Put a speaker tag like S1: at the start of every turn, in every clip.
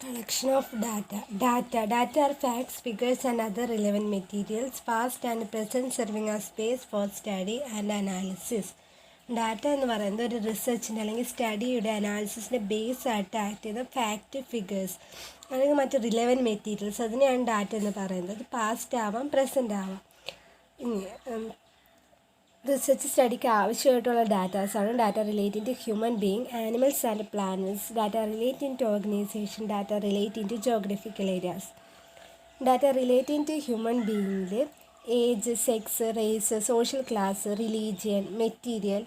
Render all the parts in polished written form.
S1: Collection of data. Data are facts, figures, and other relevant materials, past and present, serving as space for study and analysis. Data എന്ന് പറയുന്നത് ഒരു റിസർച്ചിൻ്റെ അല്ലെങ്കിൽ സ്റ്റഡിയുടെ അനാലിസിസിൻ്റെ base ആയിട്ട് act ചെയ്യുന്ന fact, figures അല്ലെങ്കിൽ മറ്റ് relevant materials, അതിനെയാണ് data എന്ന് പറയുന്നത്. അത് പാസ്റ്റ് ആവാം, പ്രസൻറ്റ് ആവാം. റിസർച്ച് സ്റ്റഡിക്ക് ആവശ്യമായിട്ടുള്ള ഡാറ്റാസാണ് data relating to human being, animals and planets, data relating to organisation, data relating to geographical areas. Data relating to human ബീയിങ്ങിൽ age, sex, race, social class, religion, material,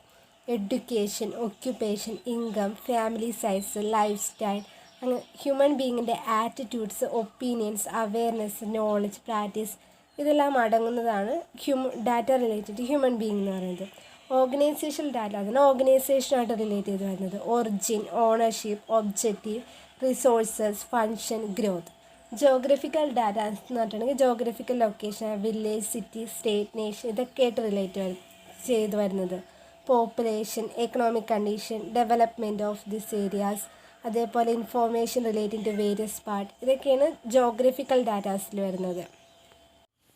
S1: education, occupation, income, family size, lifestyle, അങ്ങനെ human ബീയിങ്ങിൻ്റെ attitudes, opinions, awareness, knowledge, practice, ഇതെല്ലാം അടങ്ങുന്നതാണ് data related to human being എന്ന് പറയുന്നത്. Organisational data അതിന് ഓർഗനൈസേഷനായിട്ട് relate ചെയ്ത് വരുന്നത് origin, ownership, objective, resources, function, growth. Geographical data എന്ന് പറഞ്ഞിട്ടുണ്ടെങ്കിൽ geographical location, village, city, state, nation, ഇതൊക്കെയായിട്ട് റിലേറ്റ് ചെയ്ത് വരുന്നത്. Population, economic condition, development of this areas, അതേപോലെ information relating to various part, ഇതൊക്കെയാണ് ജോഗ്രഫിക്കൽ ഡാറ്റാസിൽ വരുന്നത്.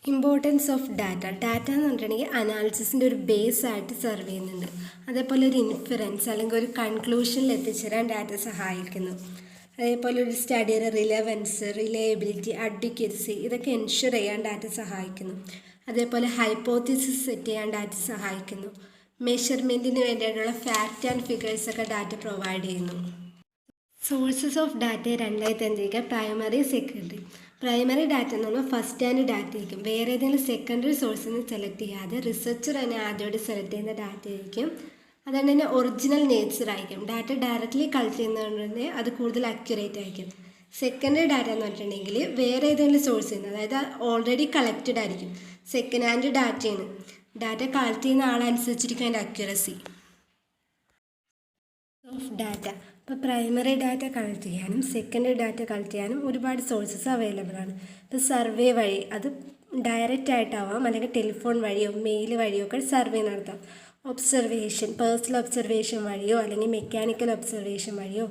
S1: ഇമ്പോർട്ടൻസ് ഓഫ് ഡാറ്റ എന്ന് പറഞ്ഞിട്ടുണ്ടെങ്കിൽ അനാലിസിസിൻ്റെ ഒരു ബേസ് ആയിട്ട് സെർവ് ചെയ്യുന്നുണ്ട്. അതേപോലെ ഒരു ഇൻഫറൻസ് അല്ലെങ്കിൽ ഒരു കൺക്ലൂഷനിൽ എത്തിച്ചേരാൻ ഡാറ്റ സഹായിക്കുന്നു. അതേപോലെ ഒരു സ്റ്റഡിയുടെ റിലവൻസ്, റിലയബിലിറ്റി, അഡ്വക്കസി, ഇതൊക്കെ എൻഷുർ ചെയ്യാൻ ഡാറ്റ സഹായിക്കുന്നു. അതേപോലെ ഹൈപ്പോത്തിസിസ് സെറ്റ് ചെയ്യാൻ ഡാറ്റ സഹായിക്കുന്നു. മെഷർമെൻറ്റിന് വേണ്ടിയിട്ടുള്ള ഫാക്റ്റ് ആൻഡ് ഫിഗേഴ്സൊക്കെ ഡാറ്റ പ്രൊവൈഡ് ചെയ്യുന്നു. സോഴ്സസ് ഓഫ് ഡാറ്റ രണ്ടായി തന്നിരിക്കുക, പ്രൈമറി, സെക്കൻഡറി. പ്രൈമറി ഡാറ്റ എന്ന് പറഞ്ഞാൽ ഫസ്റ്റ് ഹാൻഡ് ഡാറ്റ ആയിരിക്കും. വേറെ ഏതെങ്കിലും സെക്കൻഡറി സോഴ്സിൽ നിന്ന് സെലക്ട് ചെയ്യാതെ റിസർച്ചർ തന്നെ ആദ്യമായിട്ട് സെലക്ട് ചെയ്യുന്ന ഡാറ്റ ആയിരിക്കും. അതുകൊണ്ട് തന്നെ ഒറിജിനൽ നേച്ചർ ആയിരിക്കും. ഡാറ്റ ഡയറക്റ്റ്ലി കളക്ട് ചെയ്യുന്നതുകൊണ്ട് അത് കൂടുതൽ അക്യുറേറ്റ് ആയിരിക്കും. സെക്കൻഡറി ഡാറ്റ എന്ന് പറഞ്ഞിട്ടുണ്ടെങ്കിൽ വേറെ ഏതെങ്കിലും സോഴ്സിൽ നിന്ന്, അതായത് ഓൾറെഡി കളക്റ്റഡ് ആയിരിക്കും. സെക്കൻഡ് ഹാൻഡ് ഡാറ്റയാണ്. ഡാറ്റ കളക്ട് ചെയ്യുന്ന ആളനുസരിച്ചിരിക്കും അതിൻ്റെ അക്യുറസി ഓഫ് ഡാറ്റ. ഇപ്പോൾ പ്രൈമറി ഡാറ്റ കളക്ട് ചെയ്യാനും സെക്കൻഡറി ഡാറ്റ കളക്ട് ചെയ്യാനും ഒരുപാട് സോഴ്സസ് അവൈലബിൾ ആണ്. ഇപ്പോൾ സർവേ വഴി, അത് ഡയറക്റ്റ് ആയിട്ടാവാം അല്ലെങ്കിൽ ടെലിഫോൺ വഴിയോ മെയിൽ വഴിയോ ഒക്കെ സർവേ നടത്താം. ഒബ്സർവേഷൻ, പേഴ്സണൽ ഒബ്സർവേഷൻ വഴിയോ അല്ലെങ്കിൽ മെക്കാനിക്കൽ ഒബ്സർവേഷൻ വഴിയോ,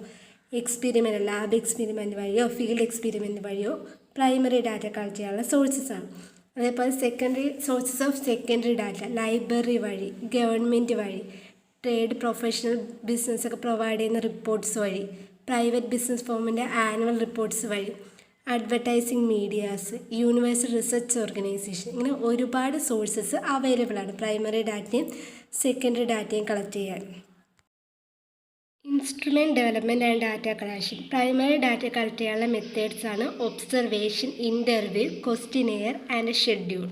S1: എക്സ്പെരിമെൻ്റ്, ലാബ് എക്സ്പെരിമെൻ്റ് വഴിയോ, ഫീൽഡ് എക്സ്പെരിമെൻ്റ് വഴിയോ പ്രൈമറി ഡാറ്റ കളക്ട് ചെയ്യാനുള്ള സോഴ്സസ് ആണ്. അതേപോലെ secondary sources of secondary data library വഴി, ഗവൺമെൻറ് വഴി, ട്രേഡ്, പ്രൊഫഷണൽ ബിസിനസ്സൊക്കെ പ്രൊവൈഡ് ചെയ്യുന്ന റിപ്പോർട്ട്സ് വഴി, പ്രൈവറ്റ് ബിസിനസ് ഫോമിൻ്റെ ആനുവൽ റിപ്പോർട്ട്സ് വഴി, advertising medias, universal research organisation, ഇങ്ങനെ ഒരുപാട് സോഴ്സസ് അവൈലബിൾ ആണ് പ്രൈമറി ഡാറ്റയും സെക്കൻഡറി ഡാറ്റയും കളക്ട് ചെയ്യാൻ. Instrument development and data collection. Primary data collect ചെയ്യാനുള്ള മെത്തേഡ്സ് ആണ് observation, interview, questionnaire and schedule.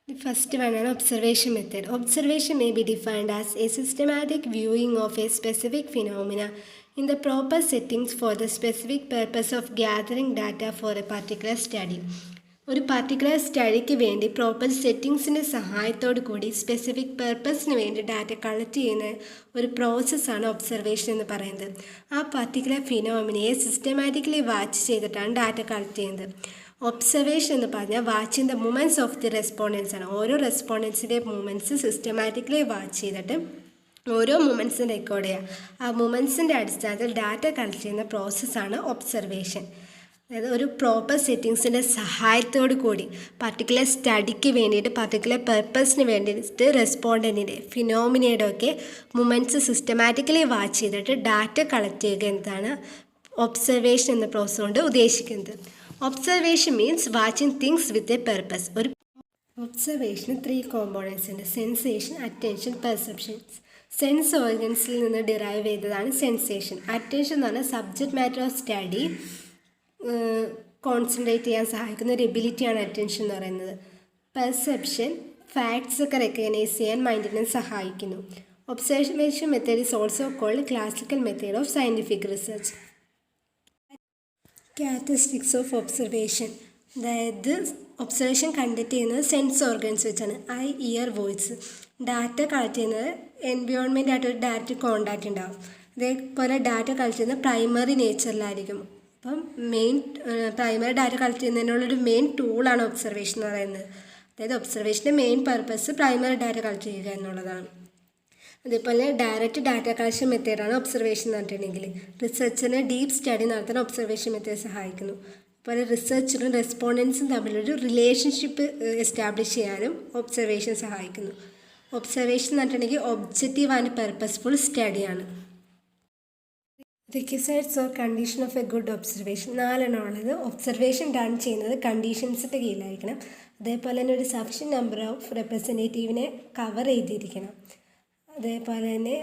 S1: The first one is observation method. Observation may be defined as a systematic viewing of a specific phenomena in the proper settings for the specific purpose of gathering data for a particular study. ഒരു particular സ്റ്റഡിക്ക് വേണ്ടി proper സെറ്റിങ്സിൻ്റെ സഹായത്തോടു കൂടി specific പർപ്പസിന് വേണ്ടി data collect ചെയ്യുന്ന ഒരു പ്രോസസ്സാണ് observation എന്ന് പറയുന്നത്. ആ പർട്ടിക്കുലർ ഫിനോമിനയെ സിസ്റ്റമാറ്റിക്കലി വാച്ച് ചെയ്തിട്ടാണ് ഡാറ്റ കളക്ട് ചെയ്യുന്നത്. ഒബ്സർവേഷൻ എന്ന് പറഞ്ഞാൽ watching the movements of the respondents ആണ്. ഓരോ റെസ്പോണ്ടൻസിൻ്റെ മൂമെൻറ്റ്സ് സിസ്റ്റമാറ്റിക്കലി വാച്ച് ചെയ്തിട്ട് ഓരോ മൂമെൻറ്റ്സും റെക്കോർഡ് ചെയ്യുക. ആ മൂമെൻറ്റ്സിൻ്റെ അടിസ്ഥാനത്തിൽ ഡാറ്റ കളക്ട് ചെയ്യുന്ന പ്രോസസ്സാണ് ഒബ്സർവേഷൻ. അതായത് ഒരു പ്രോപ്പർ സെറ്റിങ്സിൻ്റെ സഹായത്തോടു കൂടി പർട്ടിക്കുലർ സ്റ്റഡിക്ക് വേണ്ടിയിട്ട് പർട്ടിക്കുലർ പർപ്പസിന് വേണ്ടിയിട്ട് റെസ്പോണ്ടൻറ്റിൻ്റെ ഫിനോമിനയുടെ ഒക്കെ മൂമെൻറ്റ്സ് സിസ്റ്റമാറ്റിക്കലി വാച്ച് ചെയ്തിട്ട് ഡാറ്റ കളക്ട് ചെയ്യുക എന്നതാണ് ഒബ്സർവേഷൻ എന്ന പ്രോസസ് കൊണ്ട് ഉദ്ദേശിക്കുന്നത്. Observation means watching things with a purpose. ഒരു ഒബ്സർവേഷന് 3 കോമ്പോണൻസ് ഉണ്ട്: സെൻസേഷൻ, അറ്റൻഷൻ, പെർസെപ്ഷൻസ്. സെൻസ് ഓർഗൻസിൽ നിന്ന് ഡിറൈവ് ചെയ്തതാണ് സെൻസേഷൻ. അറ്റൻഷൻ എന്ന് പറഞ്ഞാൽ subject matter of study concentrate ചെയ്യാൻ സഹായിക്കുന്ന ഒരു എബിലിറ്റിയാണ് അറ്റൻഷൻ എന്ന് പറയുന്നത്. പെർസെപ്ഷൻ ഫാക്ട്സ് ഒക്കെ റെക്കഗ്നൈസ് ചെയ്യാൻ മൈൻഡിനെ സഹായിക്കുന്നു. Observation method is also called classical method of scientific research. Characteristics of observation, അതായത് ഒബ്സർവേഷൻ കണ്ടക്ട് ചെയ്യുന്നത് സെൻസ് ഓർഗൻസ് വെച്ചാണ്. Eye, ear, voice. Data collect ചെയ്യുന്നത് എൻവയോൺമെൻ്റ് ആയിട്ട് ഒരു ഡയറക്റ്റ് കോണ്ടാക്റ്റ് ഉണ്ടാകും. അതേപോലെ ഡാറ്റ കളക്ട് ചെയ്യുന്നത് പ്രൈമറി നേച്ചറിലായിരിക്കും. അപ്പം പ്രൈമറി ഡാറ്റ കളക്ട് ചെയ്യുന്നതിനുള്ളൊരു മെയിൻ ടൂളാണ് ഒബ്സർവേഷൻ എന്ന് പറയുന്നത്. അതായത് ഒബ്സർവേഷൻ്റെ main purpose primary data collect ചെയ്യുക എന്നുള്ളതാണ്. അതേപോലെ ഡയറക്റ്റ് ഡാറ്റ കളക്ഷൻ മെത്തേഡാണ് ഒബ്സർവേഷൻ എന്ന് പറഞ്ഞിട്ടുണ്ടെങ്കിൽ. റിസർച്ചിന് ഡീപ്പ് സ്റ്റഡി നടത്താൻ ഒബ്സർവേഷൻ മെത്തേഡ് സഹായിക്കുന്നു. അതുപോലെ റിസർച്ചറും റെസ്പോണ്ടൻസും തമ്മിലൊരു റിലേഷൻഷിപ്പ് എസ്റ്റാബ്ലിഷ് ചെയ്യാനും ഒബ്സർവേഷൻ സഹായിക്കുന്നു. ഒബ്സർവേഷൻ എന്ന് പറഞ്ഞിട്ടുണ്ടെങ്കിൽ ഒബ്ജക്റ്റീവ് ആൻഡ് പർപ്പസ്ഫുൾ സ്റ്റഡിയാണ്. Requisites or condition of a good observation 4 ഉള്ളത്. ഒബ്സർവേഷൻ ഡൺ ചെയ്യുന്നത് കണ്ടീഷൻസിൻ്റെ കീഴിലായിരിക്കണം. അതേപോലെ തന്നെ ഒരു സഫിഷ്യൻറ്റ് നമ്പർ ഓഫ് റെപ്രസെൻറ്റേറ്റീവിനെ കവർ ചെയ്തിരിക്കണം. അതേപോലെ തന്നെ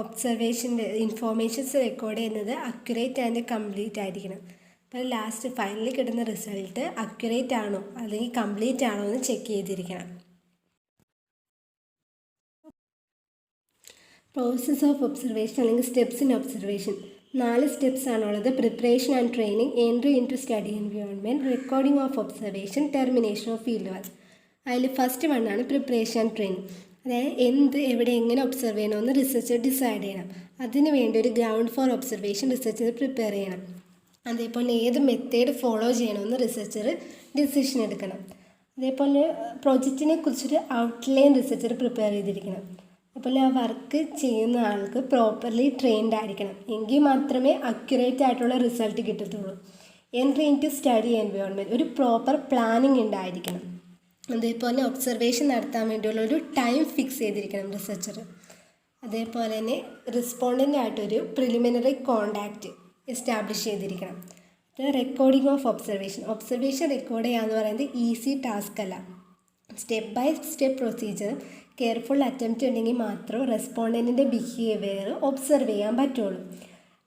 S1: ഒബ്സർവേഷൻ്റെ ഇൻഫോർമേഷൻസ് റെക്കോർഡ് ചെയ്യുന്നത് അക്യുറേറ്റ് ആൻഡ് കംപ്ലീറ്റ് ആയിരിക്കണം. അപ്പോൾ ലാസ്റ്റ് ഫൈനലി കിട്ടുന്ന റിസൾട്ട് അക്യുറേറ്റ് ആണോ അല്ലെങ്കിൽ കംപ്ലീറ്റ് ആണോ എന്ന് ചെക്ക് ചെയ്തിരിക്കണം. പ്രോസസ് ഓഫ് ഒബ്സർവേഷൻ അല്ലെങ്കിൽ സ്റ്റെപ്സ് ഇൻ ഒബ്സർവേഷൻ 4 സ്റ്റെപ്സ് ആണുള്ളത്. Preparation and training, entry into study environment, recording of observation, termination of field work. അതിൽ ഫസ്റ്റ് വണ്ണാണ് പ്രിപ്പറേഷൻ ആൻഡ് ട്രെയിനിങ്. അതായത് എവിടെ എങ്ങനെ ഒബ്സർവ് ചെയ്യണമെന്ന് റിസർച്ചർ ഡിസൈഡ് ചെയ്യണം. അതിന് വേണ്ടി ഒരു ground four observation researcher prepare ചെയ്യണം. അതേപോലെ ഏത് മെത്തേഡ് ഫോളോ ചെയ്യണമെന്ന് റിസർച്ചർ ഡിസിഷൻ എടുക്കണം. അതേപോലെ പ്രൊജക്റ്റിനെ കുറിച്ചൊരു ഔട്ട്ലൈൻ റിസർച്ചർ പ്രിപ്പയർ ചെയ്തിരിക്കണം. അതുപോലെ ആ വർക്ക് ചെയ്യുന്ന ആൾക്ക് പ്രോപ്പർലി ട്രെയിൻഡ് ആയിരിക്കണം. എങ്കിൽ മാത്രമേ അക്യുറേറ്റ് ആയിട്ടുള്ള റിസൾട്ട് കിട്ടത്തുള്ളൂ. Entry into study environment, ഒരു പ്രോപ്പർ പ്ലാനിങ് ഉണ്ടായിരിക്കണം. അതേപോലെ ഒബ്സർവേഷൻ നടത്താൻ വേണ്ടിയുള്ള ഒരു ടൈം ഫിക്സ് ചെയ്തിരിക്കണം റിസർച്ചർ. അതേപോലെ തന്നെ റെസ്പോണ്ടൻ്റായിട്ടൊരു പ്രിലിമിനറി കോണ്ടാക്റ്റ് എസ്റ്റാബ്ലിഷ് ചെയ്തിരിക്കണം. റെക്കോർഡിംഗ് ഓഫ് ഒബ്സർവേഷൻ റെക്കോർഡ് ചെയ്യുക എന്ന് പറയുന്നത് ഈസി ടാസ്ക് അല്ല. Step by step procedure careful attempt ഉണ്ടെങ്കിൽ മാത്രം റെസ്പോണ്ടൻറ്റിൻ്റെ ബിഹേവിയർ ഒബ്സർവ് ചെയ്യാൻ പറ്റുള്ളൂ.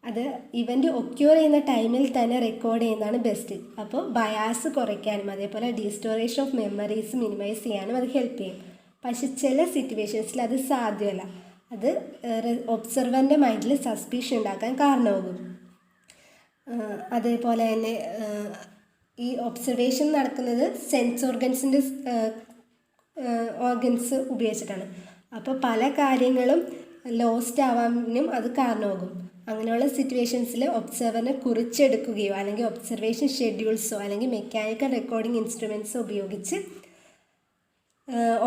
S1: അത് ഇവൻ്റ് ഒക്യൂർ ചെയ്യുന്ന ടൈമിൽ തന്നെ റെക്കോർഡ് ചെയ്യുന്നതാണ് ബെസ്റ്റ്. അപ്പോൾ ബയാസ് കുറയ്ക്കാനും അതേപോലെ ഡിസ്റ്റോറേഷൻ ഓഫ് മെമ്മറീസ് മിനിമൈസ് ചെയ്യാനും അത് ഹെൽപ്പ് ചെയ്യും. പക്ഷെ ചില സിറ്റുവേഷൻസിൽ അത് സാധ്യമല്ല. അത് ഒബ്സർവറിൻ്റെ മൈൻഡിൽ സസ്പീഷൻ ഉണ്ടാക്കാൻ കാരണമാകും. അതേപോലെ തന്നെ ഈ ഒബ്സർവേഷൻ നടക്കുന്നത് സെൻസ് ഓർഗൻസ് ഉപയോഗിച്ചിട്ടാണ്. അപ്പോൾ പല കാര്യങ്ങളും ലോസ്റ്റ് ആവാനും അത് കാരണമാകും. അങ്ങനെയുള്ള സിറ്റുവേഷൻസിൽ ഒബ്സർവറിനെ കുറിച്ചെടുക്കുകയോ അല്ലെങ്കിൽ ഒബ്സർവേഷൻ ഷെഡ്യൂൾസോ അല്ലെങ്കിൽ മെക്കാനിക്കൽ റെക്കോർഡിംഗ് ഇൻസ്ട്രുമെൻറ്റ്സോ ഉപയോഗിച്ച്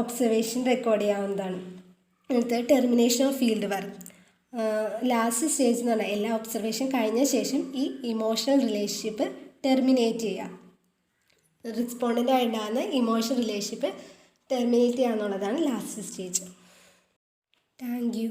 S1: ഒബ്സർവേഷൻ റെക്കോർഡ് ചെയ്യാവുന്നതാണ്. അടുത്തത് termination of field work. Last stage എന്ന് പറഞ്ഞാൽ എല്ലാ ഒബ്സർവേഷൻ കഴിഞ്ഞ ശേഷം ഈ ഇമോഷണൽ റിലേഷൻഷിപ്പ് ടെർമിനേറ്റ് ചെയ്യുക. റെസ്പോണ്ടൻ്റായിട്ടുണ്ടാകുന്ന ഇമോഷണൽ റിലേഷൻഷിപ്പ് ടെർമിനേറ്റ് ചെയ്യുക എന്നുള്ളതാണ് ലാസ്റ്റ് സ്റ്റേജ്. Thank you.